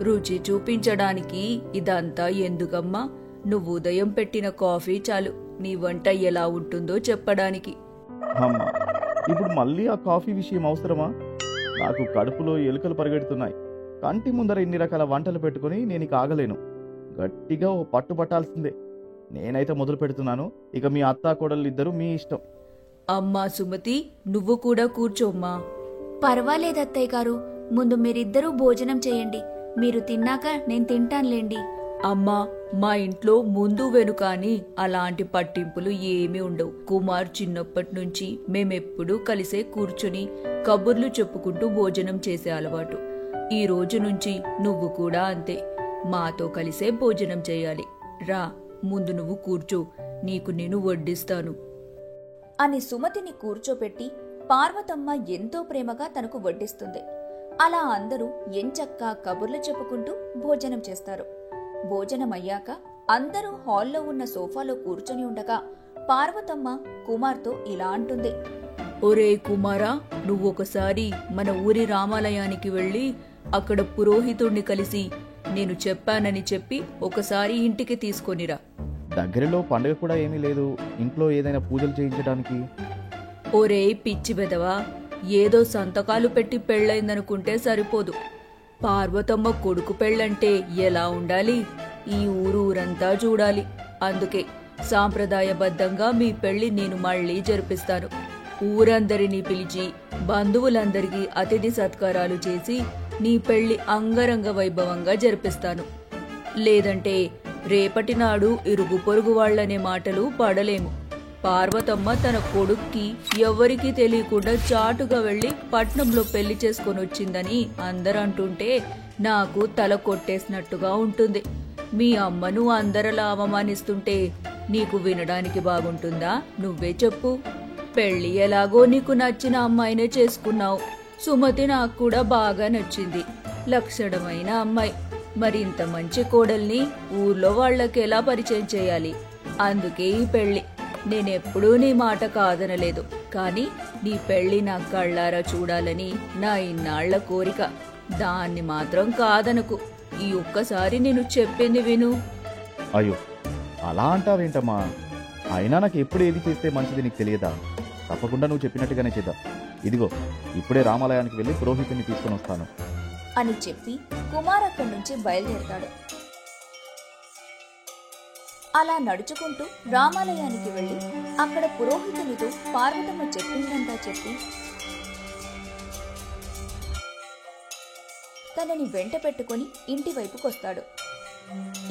[SPEAKER 4] రుచి చూపించడానికి ఇదంతా ఎందుకమ్మా? నువ్వు ఉదయం పెట్టిన కాఫీ చాలు నీ వంట ఎలా ఉంటుందో చెప్పడానికి.
[SPEAKER 6] అమ్మా, ఇప్పుడు మళ్ళీ ఆ కాఫీ విషయం అవసరమా? నాకు కడుపులో ఎలుకలు పరిగెడుతున్నాయి. కంటి ముందర ఇన్ని రకాల వంటలు పెట్టుకుని నేను ఇక ఆగలేను. గట్టిగా ఓ పట్టు పట్టాల్సిందే. నేనైతే మొదలు పెడుతున్నాను. ఇక మీ అత్తా కోడళ్ళు ఇద్దరు మీ ఇష్టం.
[SPEAKER 4] అమ్మా సుమతి, నువ్వు కూడా కూర్చోమ్మా.
[SPEAKER 5] పర్వాలేదత్తయ్య గారు, ముందు మీరిద్దరూ భోజనం చేయండి. మీరు తిన్నాక నేను తింటానులేండి.
[SPEAKER 4] అమ్మా, మా ఇంట్లో ముందు వెనుక అని అలాంటి పట్టింపులు ఏమీ ఉండవు. కుమార్ చిన్నప్పటి నుంచి మేమెప్పుడూ కలిసే కూర్చుని కబుర్లు చెప్పుకుంటూ భోజనం చేసే అలవాటు. ఈ రోజు నుంచి నువ్వు కూడా అంతే, మాతో కలిసే భోజనం చేయాలి. రా, ముందు నువ్వు కూర్చో, నీకు నేను వడ్డిస్తాను
[SPEAKER 1] అని సుమతిని కూర్చోపెట్టి పార్వతమ్మ ఎంతో ప్రేమగా తనకు వడ్డిస్తుంది. అలా అందరూ ఎంచక్కా కబుర్లు చెప్పుకుంటూ భోజనం చేస్తారు. భోజనమయ్యాక అందరూ హాల్లో ఉన్న సోఫాలో కూర్చొని ఉండగా పార్వతమ్మ కుమార్తో ఇలా అంటుంది.
[SPEAKER 4] ఒరే కుమారా, నువ్వొకసారి మన ఊరి రామాలయానికి వెళ్ళి అక్కడ పురోహితుణ్ణి కలిసి నేను చెప్పానని చెప్పి ఒకసారి ఇంటికి తీసుకొనిరా.
[SPEAKER 6] దగ్గరలో పండుగ కూడా ఏమీ లేదు, ఇంట్లో ఏదైనా పూజలు చేయించడానికి.
[SPEAKER 4] ఒరే పిచ్చి బెదవా, ఏదో సంతకాలు పెట్టి పెళ్ళైందనుకుంటే సరిపోదు. పార్వతమ్మ కొడుకు పెళ్ళంటే ఎలా ఉండాలి? ఈ ఊరంతా చూడాలి. అందుకే సాంప్రదాయబద్ధంగా మీ పెళ్లి నేను మళ్ళీ జరిపిస్తాను. ఊరందరినీ పిలిచి బంధువులందరికీ అతిథి సత్కారాలు చేసి నీ పెళ్లి అంగరంగ వైభవంగా జరిపిస్తాను. లేదంటే రేపటి నాడు ఇరుగు పొరుగు వాళ్లనే మాటలు పడలేము. పార్వతమ్మ తన కొడుక్కి ఎవ్వరికీ తెలియకుండా చాటుగా వెళ్లి పట్నంలో పెళ్లి చేసుకొని వచ్చిందని అందరంటుంటే నాకు తల కొట్టేసినట్టుగా ఉంటుంది. మీ అమ్మను అందరలా అవమానిస్తుంటే నీకు వినడానికి బాగుంటుందా? నువ్వే చెప్పు. పెళ్లి ఎలాగో నీకు నచ్చిన అమ్మాయినే చేసుకున్నావు. సుమతి నాకు కూడా బాగా నచ్చింది, లక్షణమైన అమ్మాయి. మరింత మంచి కోడల్ని ఊర్లో వాళ్లకి ఎలా పరిచయం చేయాలి? అందుకే ఈ పెళ్లి. నేనెప్పుడూ నీ మాట కాదనలేదు, కానీ నీ పెళ్లి నా కళ్ళారా చూడాలని నా ఇన్నాళ్ల కోరిక. దాన్ని మాత్రం కాదనకు. ఈ ఒక్కసారి నేను చెప్పింది విను.
[SPEAKER 6] అయ్యో, అలా అంటావేంటమ్మా? అయినా నాకు ఎప్పుడు ఏది చేస్తే మంచిది నీకు తెలియదా? తప్పకుండా నువ్వు చెప్పినట్టుగానే చేద్దాం. ఇదిగో, ఇప్పుడే రామాలయానికి వెళ్ళి పురోహితుని తీసుకొని వస్తాను
[SPEAKER 1] అని చెప్పి కుమార్ అక్కడి నుంచి బయలుదేరతాడు. అలా నడుచుకుంటూ రామాలయానికి వెళ్లి అక్కడ పురోహితునితో పార్వతమ్మ చెప్పిందంతా చెప్పి తనని వెంట పెట్టుకుని ఇంటి వైపుకొస్తాడు.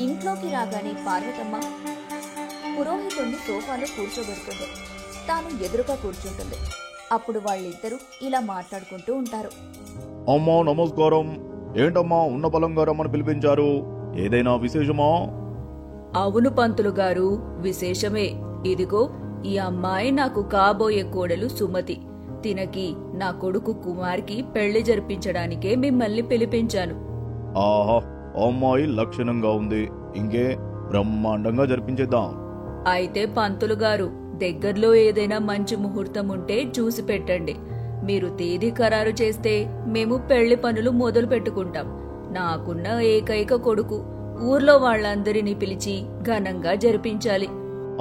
[SPEAKER 1] ఇంట్లోకి రాగానే పార్వతమ్మ పురోహితుణ్ణి సోఫాలో కూర్చోబెడుతుంది. తాను ఎదురుగా కూర్చుంటుంది. అప్పుడు వాళ్ళిద్దరూ ఇలా మాట్లాడుకుంటూ ఉంటారు.
[SPEAKER 2] అమ్మా నమస్కారం. ఏంటమ్మా ఉన్న బలంగా రమ్మని పిలిపించారు? ఏదైనా విశేషమా?
[SPEAKER 4] అవును పంతులు గారు, విశేషమే. ఇదిగో, ఈ అమ్మాయి నాకు కాబోయే కోడలు సుమతి. తినకి నా కొడుకు కుమార్కి పెళ్లి జరిపించడానికే మిమ్మల్ని పిలిపించాను.
[SPEAKER 2] ఆహా, అమ్మాయి లక్షణంగా ఉంది. ఇంకే బ్రహ్మాండంగా జరిపించేద్దాం.
[SPEAKER 4] అయితే పంతులు గారు, దగ్గర్లో ఏదైనా మంచి ముహూర్తం ఉంటే చూసి పెట్టండి. మీరు తేదీ ఖరారు చేస్తే మేము పెళ్లి పనులు మొదలు పెట్టుకుంటాం. నాకున్న ఏకైక కొడుకు, ఊర్లో వాళ్ళందరినీ పిలిచి ఘనంగా జరిపించాలి.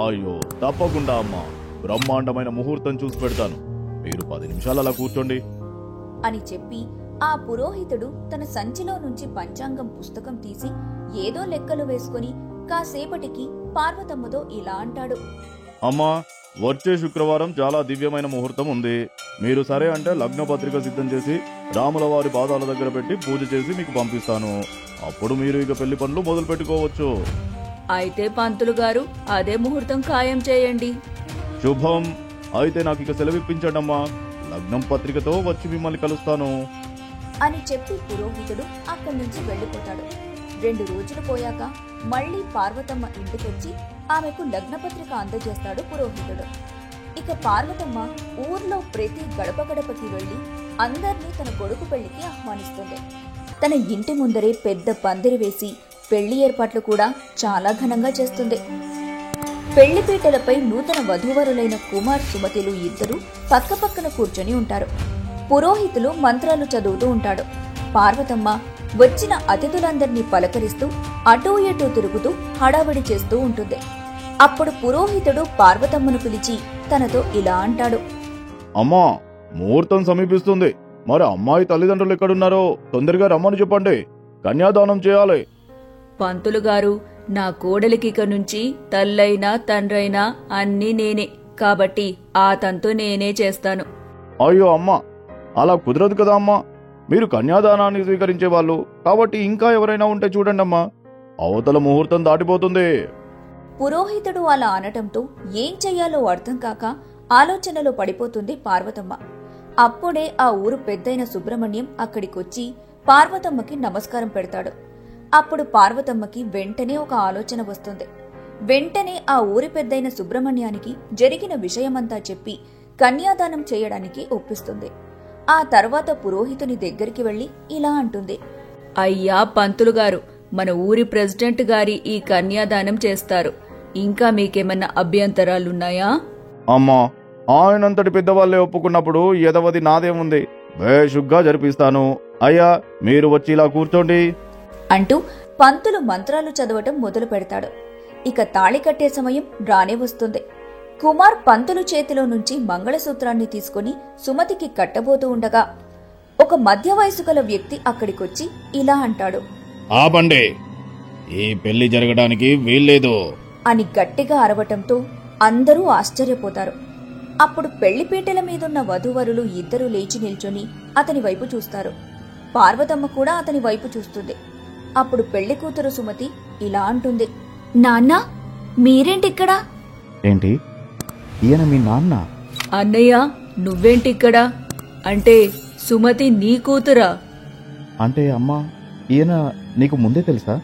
[SPEAKER 2] అయ్యో, తప్పకుండా అమ్మా. బ్రహ్మాండమైన ముహూర్తం చూసి పెడతాను. మీరు 10 నిమిషాలు అలా కూర్చోండి
[SPEAKER 1] అని చెప్పి ఆ పురోహితుడు తన సంచిలో నుంచి పంచాంగం పుస్తకం తీసి ఏదో లెక్కలు వేసుకుని కాసేపటికి పార్వతమ్మతో ఇలా అంటాడు.
[SPEAKER 2] అమ్మా, వచ్చే శుక్రవారం చాలా దివ్యమైన ముహూర్తం ఉంది. మీరు సరే అంటే లగ్న పత్రిక సిద్ధం చేసి రాముల వారి పాదాల దగ్గర పెట్టి పూజ చేసి మీకు పంపిస్తాను. అప్పుడు మీరు ఇక పెళ్లి పనులు మొదలు పెట్టుకోవచ్చు.
[SPEAKER 4] అయితే పంతులు గారు, అదే ముహూర్తం ఖాయం చేయండి.
[SPEAKER 2] శుభం. అయితే నాకు ఇక సెలవిప్పించండమ్మా. లగ్నం పత్రికతో వచ్చి మిమ్మల్ని కలుస్తాను
[SPEAKER 1] అని చెప్పి పురోహితుడు అక్కడి నుంచి వెళ్లిపోతాడు. 2 రోజులు పోయాక మళ్లీ పార్వతమ్మ ఇంటికొచ్చి ఆమెకు లగ్నపత్రిక అందజేస్తాడు పురోహితుడు. ఇక పార్వతమ్మ ఊర్లో ప్రతి గడప గడపకి వెళ్లి అందర్నీ తన కొడుకు పెళ్లికి ఆహ్వానిస్తుంది. తన ఇంటి ముందరే పెద్ద పందిరి వేసి పెళ్లి ఏర్పాట్లు కూడా చాలా ఘనంగా చేస్తుంది. పెళ్లిపీటలపై నూతన వధూవరులైన కుమార్ సుమతిలు ఇద్దరు పక్కపక్కన కూర్చొని ఉంటారు. పురోహితులు మంత్రాలు చదువుతూ ఉంటాడు. పార్వతమ్మ వచ్చిన అతిథులందర్నీ పలకరిస్తూ అటూ ఇటూ తిరుగుతూ హడావిడి చేస్తూ ఉంటుంది. అప్పుడు పురోహితుడు పార్వతమ్మను పిలిచి తనతో ఇలా అంటాడు.
[SPEAKER 2] అమ్మా, ముహూర్తం సమీపిస్తుంది. మరి అమ్మాయి తల్లిదండ్రులు ఎక్కడున్నారో తొందరగా రమ్మని చెప్పండి. కన్యాదానం చేయాలి.
[SPEAKER 4] పంతులు గారు, నా కోడలికిక నుంచి తల్లైనా తండ్రైనా అన్నీ నేనే. కాబట్టి ఆ తంతు నేనే చేస్తాను.
[SPEAKER 6] అయ్యో అమ్మా, అలా కుదరదు కదా అమ్మా. మీరు కన్యాదానాన్ని స్వీకరించే వాళ్ళు కాబట్టి ఇంకా ఎవరైనా ఉంటే చూడండమ్మా. అవతల ముహూర్తం దాటిపోతుంది.
[SPEAKER 1] పురోహితుడు అలా అనటంతో ఏం చెయ్యాలో అర్థం కాక ఆలోచనలో పడిపోతుంది పార్వతమ్మ. అప్పుడే ఆ ఊరు పెద్దయిన సుబ్రహ్మణ్యం అక్కడికొచ్చి పార్వతమ్మకి నమస్కారం పెడతాడు. అప్పుడు పార్వతమ్మకి వెంటనే ఒక ఆలోచన వస్తుంది. వెంటనే ఆ ఊరి పెద్దయిన సుబ్రహ్మణ్యానికి జరిగిన విషయమంతా చెప్పి కన్యాదానం చేయడానికి ఒప్పిస్తుంది. ఆ తర్వాత పురోహితుని దగ్గరికి వెళ్లి ఇలా అంటుంది.
[SPEAKER 4] అయ్యా పంతులు గారు, మన ఊరి ప్రెసిడెంట్ గారి ఈ కన్యాదానం చేస్తారు. ఇంకా మీకేమన్నా అభ్యంతరాలున్నాయా?
[SPEAKER 6] అమ్మా, ఆయనంతటి పెద్దవాళ్లే ఒప్పుకున్నప్పుడు ఎదవది నాదేముంది, బేషుగ్గా జరిపిస్తాను. అయ్యా, మీరు వచ్చి ఇలా కూర్చోండి
[SPEAKER 1] అంటూ పంతులు మంత్రాలు చదవటం మొదలు పెడతాడు. ఇక తాళి కట్టే సమయం రానే వస్తుంది. కుమార్ పంతులు చేతిలో నుంచి మంగళసూత్రాన్ని తీసుకుని సుమతికి కట్టబోతూ ఉండగా ఒక మధ్య వయసు గల వ్యక్తి అక్కడికొచ్చి ఇలా అంటాడు.
[SPEAKER 6] ఆపండి, ఈ పెళ్లి జరగడానికి వీల్లేదు
[SPEAKER 1] అని గట్టిగా అరవటంతో అందరూ ఆశ్చర్యపోతారు. అప్పుడు పెళ్లిపీటల మీదున్న వధూవరులు ఇద్దరూ లేచి నిల్చొని అతని వైపు చూస్తారు. పార్వతమ్మ కూడా అతని వైపు చూస్తుంది. అప్పుడు పెళ్లి కూతురు సుమతి ఇలా అంటుంది.
[SPEAKER 5] నాన్నా, మీరేంటిక్కడా?
[SPEAKER 6] ఏంటి, ఈయన మీ నాన్న?
[SPEAKER 4] అన్నయ్య, నువ్వేంటిక్కడా? అంటే సుమతి నీ కూతురా?
[SPEAKER 6] అంటే అమ్మా, ఈయన నీకు ముందే తెలుసా?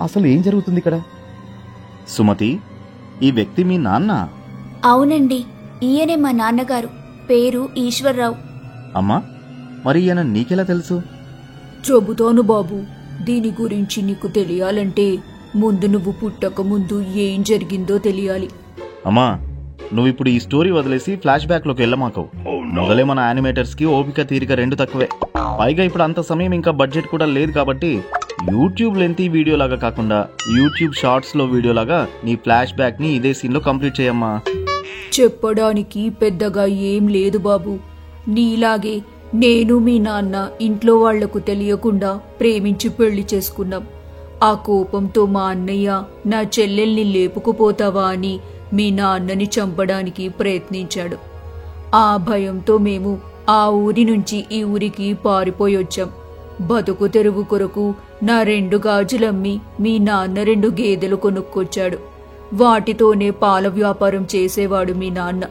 [SPEAKER 6] అసలు ఏం జరుగుతుంది ఇక్కడ?
[SPEAKER 2] సుమతి, ఈ వ్యక్తి మీ నాన్న?
[SPEAKER 5] అవునండి, ఈయనే మా నాన్నగారు. పేరు ఈశ్వర్రావు.
[SPEAKER 2] అమ్మా, మరి ఈయన నీకెలా తెలుసు?
[SPEAKER 4] చెబుతాను బాబు. దీని గురించి నీకు తెలియాలంటే ముందు నువ్వు పుట్టక ముందు ఏం జరిగిందో తెలియాలి.
[SPEAKER 2] అమ్మా, నువ్విప్పుడు ఈ స్టోరీ వదిలేసి ఫ్లాష్ బ్యాక్ లోకి వెళ్ళమాకు. మొదలే మన యానిమేటర్స్ కి ఓపిక తీరిక రెండు తక్కువే. పైగా ఇప్పుడు అంత సమయం ఇంకా బడ్జెట్ కూడా లేదు కాబట్టి యూట్యూబ్ లెంతీ వీడియో లాగా కాకుండా యూట్యూబ్ షార్ట్స్ లో వీడియో లాగా నీ ఫ్లాష్ బ్యాక్ ని ఇదే సీన్ లో కంప్లీట్ చేయమ్మా.
[SPEAKER 4] చెప్పడానికి పెద్దగా ఏం లేదు బాబు. నీలాగే నేను మీ నాన్న ఇంట్లో వాళ్లకు తెలియకుండా ప్రేమించి పెళ్లి చేసుకున్నాం. ఆ కోపంతో మా అన్నయ్య నా చెల్లెల్ని లేపుకుపోతావా అని మీ నాన్నని చంపడానికి ప్రయత్నించాడు. ఆ భయంతో మేము ఆ ఊరి నుంచి ఈ ఊరికి పారిపోయొచ్చాం. బతుకు తెరువు కొరకు నా 2 గాజులమ్మి మీ నాన్న 2 గేదెలు కొనుక్కొచ్చాడు. వాటితోనే పాల వ్యాపారం చేసేవాడు మీ నాన్న.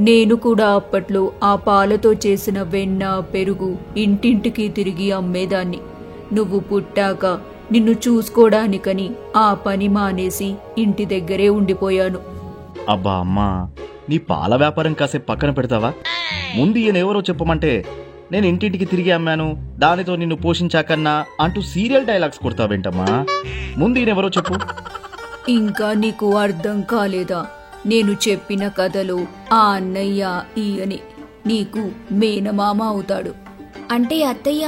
[SPEAKER 4] నేను కూడా అప్పట్లో ఆ పాలతో చేసిన వెన్న, పెరుగు ఇంటింటికి తిరిగి అమ్మేదాన్ని. నువ్వు పుట్టాక నిన్ను చూసుకోడానికని ఆ పని మానేసి ఇంటి దగ్గరే ఉండిపోయాను.
[SPEAKER 2] అబ్బా అమ్మా, నీ పాల వ్యాపారం కాసేపు పక్కన పెడతావా? ముందు ఈయన ఎవరో చెప్పమంటే నేను ఇంటింటికి తిరిగి అమ్మాను, దానితో నిన్ను పోషించాకన్నా అంటూ సీరియల్ డైలాగ్స్ కొడతావేంటమ్మా? ముందు ఈయన ఎవరో చెప్పు.
[SPEAKER 4] ఇంకా నీకు అర్థం కాలేదా? నేను చెప్పిన కథలో ఆ అన్నయ్య ఈయనే నీకు మేనమామ అవుతాడు.
[SPEAKER 5] అంటే అత్తయ్య,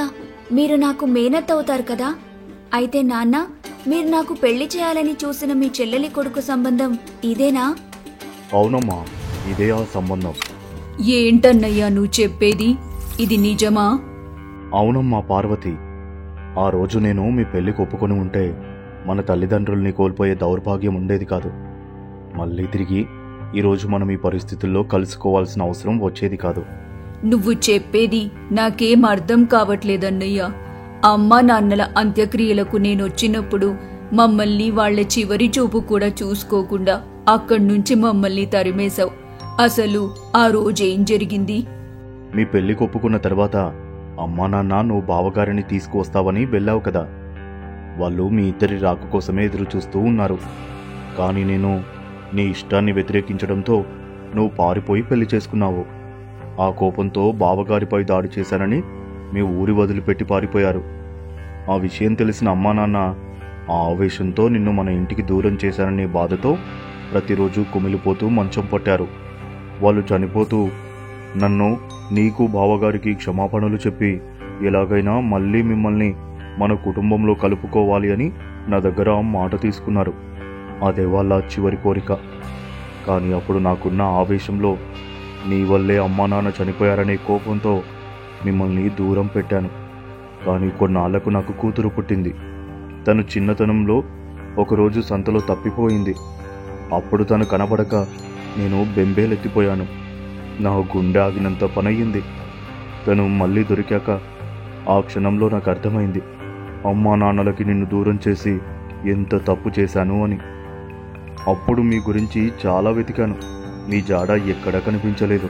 [SPEAKER 5] మీరు నాకు మేనత్త అవుతారు కదా? అయితే నాన్న, మీరు నాకు పెళ్లి చేయాలని చూసిన మీ చెల్లెలి కొడుకు సంబంధం ఇదేనా?
[SPEAKER 6] అవునమ్మా, ఇదే ఆ సంబంధం.
[SPEAKER 4] ఏంటన్నయ్యా నువ్వు చెప్పేది? ఇది నిజమా?
[SPEAKER 6] అవునమ్మా పార్వతి, ఆ రోజు నేను మీ పెళ్లికి ఒప్పుకొని ఉంటే మన తల్లిదండ్రుల్ని కోల్పోయే దౌర్భాగ్యం ఉండేది కాదు. మళ్ళీ తిరిగి ఈరోజు మనం ఈ పరిస్థితుల్లో కలుసుకోవాల్సిన అవసరం వచ్చేది కాదు.
[SPEAKER 4] నువ్వు చెప్పేది నాకేం అర్థం కావట్లేదన్నయ్యా. అమ్మా నాన్నల అంత్యక్రియలకు నేనొచ్చినప్పుడు మమ్మల్ని వాళ్ల చివరి చూపు కూడా చూసుకోకుండా అక్కడ్నుంచి మమ్మల్ని తరిమేశావు. అసలు ఆ రోజేం జరిగింది?
[SPEAKER 6] మీ పెళ్లికి ఒప్పుకున్న తర్వాత అమ్మా నాన్న నువ్వు బావగారిని తీసుకువస్తావని వెళ్ళావు కదా. వాళ్ళు మీ ఇద్దరి రాక కోసమే ఎదురు చూస్తూ ఉన్నారు. కానీ నేను నీ ఇష్టాన్ని వ్యతిరేకించడంతో నువ్వు పారిపోయి పెళ్లి చేసుకున్నావు. ఆ కోపంతో బావగారిపై దాడి చేశానని మీ ఊరి వదిలిపెట్టి పారిపోయారు. ఆ విషయం తెలిసిన అమ్మా నాన్న ఆ ఆవేశంతో నిన్ను మన ఇంటికి దూరం చేశాననే బాధతో ప్రతిరోజు కుమిలిపోతూ మంచం పట్టారు. వాళ్ళు చనిపోతూ నన్ను, నీకు బావగారికి క్షమాపణలు చెప్పి ఎలాగైనా మళ్ళీ మిమ్మల్ని మన కుటుంబంలో కలుపుకోవాలి అని నా దగ్గర మాట తీసుకున్నారు. అదే వాళ్ళ చివరి కోరిక. కానీ అప్పుడు నాకున్న ఆవేశంలో నీ వల్లే అమ్మా నాన్న చనిపోయారనే కోపంతో మిమ్మల్ని దూరం పెట్టాను. కానీ కొన్నాళ్లకు నాకు కూతురు పుట్టింది. తను చిన్నతనంలో ఒకరోజు సంతలో తప్పిపోయింది. అప్పుడు తను కనబడక నేను బెంబేలెత్తిపోయాను. నా గుండె ఆగినంత పనయ్యింది. తను మళ్ళీ దొరికాక ఆ క్షణంలో నాకు అర్థమైంది, అమ్మా నాన్నలకి నిన్ను దూరం చేసి ఎంత తప్పు చేశాను అని. అప్పుడు మీ గురించి చాలా వెతికాను, మీ జాడ ఎక్కడా కనిపించలేదు.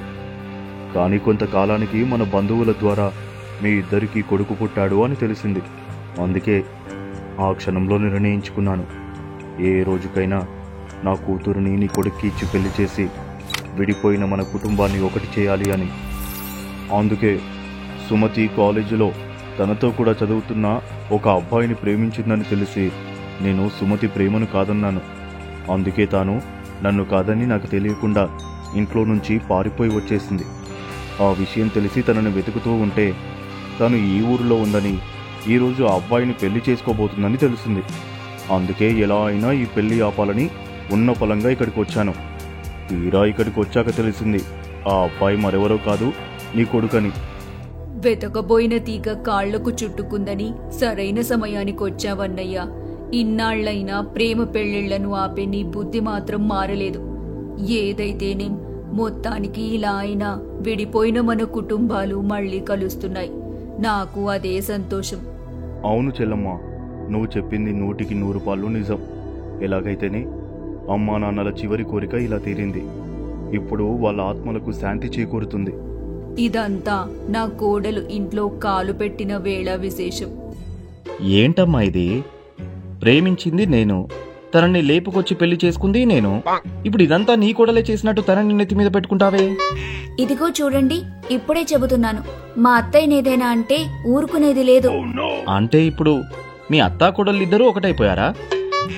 [SPEAKER 6] కానీ కొంతకాలానికి మన బంధువుల ద్వారా మీ ఇద్దరికీ కొడుకు పుట్టాడు అని తెలిసింది. అందుకే ఆ క్షణంలో నిర్ణయించుకున్నాను, ఏ రోజుకైనా నా కూతురుని నీ కొడుక్కి ఇచ్చి పెళ్లి చేసి విడిపోయిన మన కుటుంబాన్ని ఒకటి చేయాలి అని. అందుకే సుమతి కాలేజీలో తనతో కూడా చదువుతున్న ఒక అబ్బాయిని ప్రేమించిందని తెలిసి నేను సుమతి ప్రేమను కాదన్నాను. అందుకే తాను నన్ను కాదని నాకు తెలియకుండా ఇంట్లో నుంచి పారిపోయి వచ్చేసింది. ఆ విషయం తెలిసి తనను వెతుకుతూ ఉంటే తను ఈ ఊరిలో ఉందని, ఈరోజు ఆ అబ్బాయిని పెళ్లి చేసుకోబోతుందని తెలిసింది. అందుకే ఎలా అయినా ఈ పెళ్లి ఆపాలని ఉన్న పొలంగా ఇక్కడికి వచ్చాను. తీరా ఇక్కడికి వచ్చాక తెలిసింది, ఆ అబ్బాయి మరెవరో కాదు, నీ కొడుకని.
[SPEAKER 4] వెతకబోయిన తీగ కాళ్లకు చుట్టుకుందని సరైన సమయానికి వచ్చావన్నయ్యా. ఇన్నాళ్లైనా ప్రేమ పెళ్లిళ్లను ఆపే నీ బుద్ధి మాత్రం మారలేదు. ఏదైతేనేం, మొత్తానికి ఇలా అయినా విడిపోయిన మన కుటుంబాలు మళ్లీ కలుస్తున్నాయి. నాకు అదే సంతోషం.
[SPEAKER 6] అవును చెల్లమ్మ, నువ్వు చెప్పింది 100% నిజం. ఎలాగైతేనే అమ్మా నాన్నల చివరి కోరిక ఇలా తీరింది. ఇప్పుడు వాళ్ళ ఆత్మలకు శాంతి చేకూరుతుంది.
[SPEAKER 4] ఇదంతా నా కోడలు ఇంట్లో కాలు పెట్టిన వేళ విశేషం.
[SPEAKER 7] ఏంటమ్మా ఇది? ప్రేమించింది నేను, తనని లేపుకొచ్చి పెళ్లి చేసుకుంది నేను. ఇప్పుడు ఇదంతా నీ కోడలే చేసినట్టు తనని నెత్తి మీద పెట్టుకుంటావే?
[SPEAKER 5] ఇదిగో చూడండి, ఇప్పుడే చెబుతున్నాను, మా అత్తయ్యనేదైనా అంటే ఊరుకునేది లేదు.
[SPEAKER 7] అంటే ఇప్పుడు మీ అత్తా కోడలిద్దరూ ఒకటైపోయారా?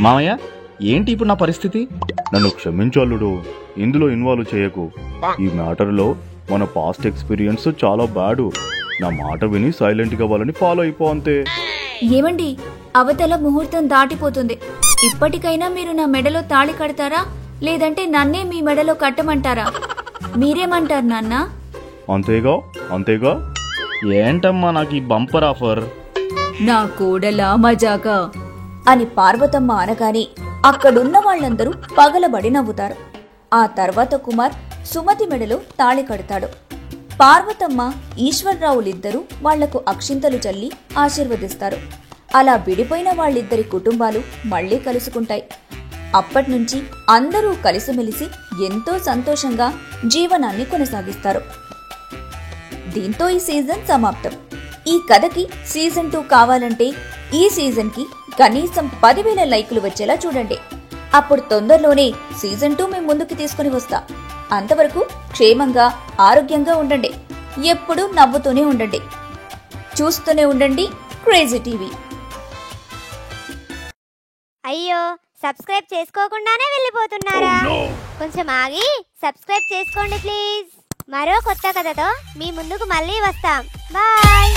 [SPEAKER 7] మామయ్య, ఏంటి ఇప్పుడు నా పరిస్థితి?
[SPEAKER 6] నన్ను క్షమించాలుడు, ఇందులో ఇన్వాల్వ్ చేయకు. ఈ మ్యాటర్లో మన పాస్ట్ ఎక్స్పీరియన్స్ చాలా బ్యాడు. నా మాట విని సైలెంట్గా వాళ్ళని ఫాలో అయిపో అంతే.
[SPEAKER 5] ఏమండి, అవతల ముహూర్తం దాటిపోతుంది. ఇప్పటికైనా మీరు నా మెడలో తాళి కడతారా, లేదంటే నన్నే మీ మెడలో కట్టమంటారా? మీరేమంటారు నాన్న?
[SPEAKER 6] అంతేగా అంతేగా.
[SPEAKER 7] ఏంటమ్మా నాకు ఈ బంపర్ ఆఫర్?
[SPEAKER 4] నా కోడలా మజాగా
[SPEAKER 1] అని పార్వతమ్మ అనగానే అక్కడున్న వాళ్ళందరూ పగలబడి నవ్వుతారు. ఆ తర్వాత కుమార్ సుమతి మెడలో తాళి కడతాడు. పార్వతమ్మ, ఈశ్వర్రావులిద్దరూ వాళ్లకు అక్షింతలు చల్లి ఆశీర్వదిస్తారు. అలా విడిపోయిన వాళ్ళిద్దరి కుటుంబాలు మళ్లీ కలుసుకుంటాయి. అప్పట్నుంచి అందరూ కలిసిమెలిసి ఎంతో సంతోషంగా జీవనాన్ని కొనసాగిస్తారు. దీంతో ఈ సీజన్ సమాప్తం. ఈ కథకి సీజన్ 2 కావాలంటే ఈ సీజన్కి కనీసం 10,000 లైకులు వచ్చేలా చూడండి. అప్పుడు తొందరలోనే సీజన్ 2 మేము ముందుకు తీసుకుని వస్తా. అంతవరకు క్షేమంగా, ఆరోగ్యంగా ఉండండి. ఎప్పుడూ నవ్వుతూనే ఉండండి. చూస్తూనే ఉండండి క్రేజీ టీవీ.
[SPEAKER 8] అయ్యో, సబ్స్క్రైబ్ చేసుకోకుండానే వెళ్ళిపోతున్నారా? కొంచెం ఆగి సబ్స్క్రైబ్ చేసుకోండి ప్లీజ్. మరో కొత్త కథతో మీ ముందుకు మళ్ళీ వస్తాం. బాయ్.